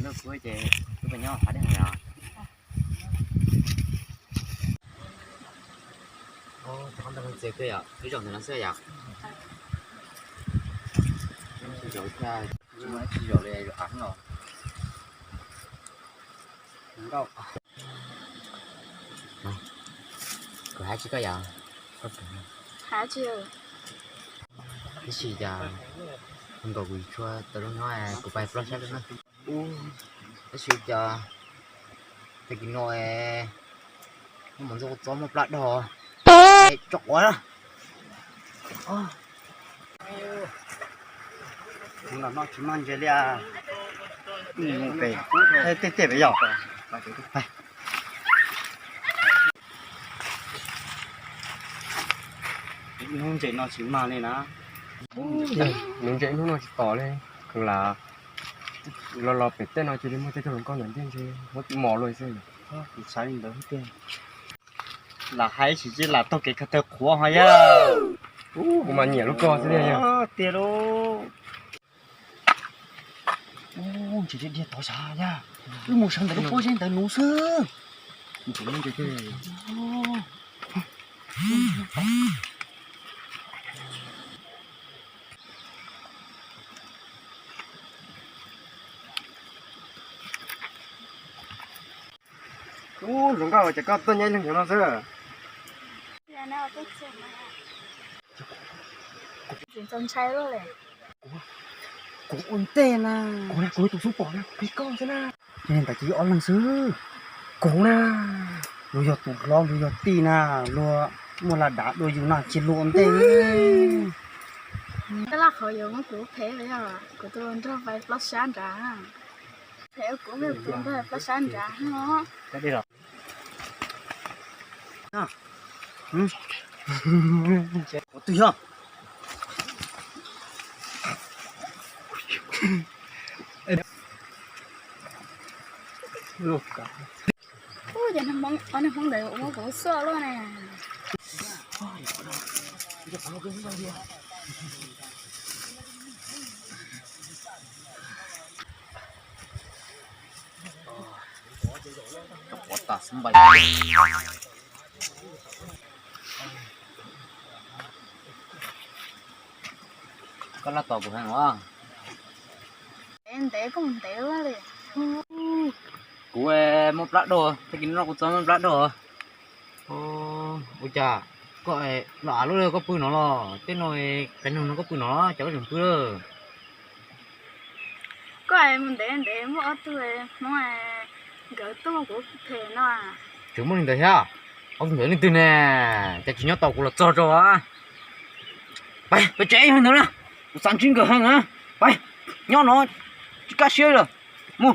nước cuối chị cứ phải nhau phải đấy hả? Ô, con đang chơi cái à? Cái trò này nó sẽ à? Chỉ dỗ cha, chỉ dỗ này rồi ăn rồi. Không đâu. Này, cửa hai chỉ có à? Hả chưa? Cái gì à? Không có quỷ chua, tao nói là của bài flash đó. Cái gì à? Thì cái ngồi nó muốn dùng cho một lát đồ. Chọc quá đó. Nó chỉ mang cái lia về tê bây giờ không chỉ nó chỉ mang lên á những cái nó chỉ tỏ lênคือlà lo phải tên nó chỉ đến một cái con lớn tiên chứ nó mỏ rồi xem sáng đến đó tiền là hay chỉ là tôi cái cái khóa hay á mà nhẹ lúc co thế này nhá tiền đâu chỉ đi tao xa nha cứ mua sắm để nó trên tao nấu sữa chỉ những cái chúng ta chỉ có tôi nhảy lên cho nó thôi Là nào tốt chứ mà. Chuyện trong trái luôn này. cũng ổn tên à cố này cố tụi xuống bỏ nè cái con thế na nên ta chỉ ăn lần xứ cố na rồi giờ tụt lo rồi giờ tì na lo mua là đã rồi dùng nào chỉ luôn tên Cái là khó dùng của thế đấy à. Của tôi cho vài flash sáng trả. Thế của việc tôi cho flash sáng trả hả? cái đi rồi có tùy không lúc cả Ôi giờ nó không để uống cũng sợ luôn nè. Có ta sắm bay. Có là tàu của hàng quá. Em té cũng té quá liền. Của một lát đồ, thì cái nó cũng cho một lát đồ. Ôi chà, có lạ luôn rồi có pư nó lo, cái nồi cái nồi nó có pư nó, cháu đừng pư đâu. Có ai muốn để mua tôi mua gỡ tôi của thể nó à. Chúng mình thấy ha, ông nhớ lên từ nè, chắc chỉ nhớ tàu của là cho á. Bay, bay chạy hơn nữa nè, sáng chín cửa hàng á, bay, nhớ nó, cá xíu rồi, mua.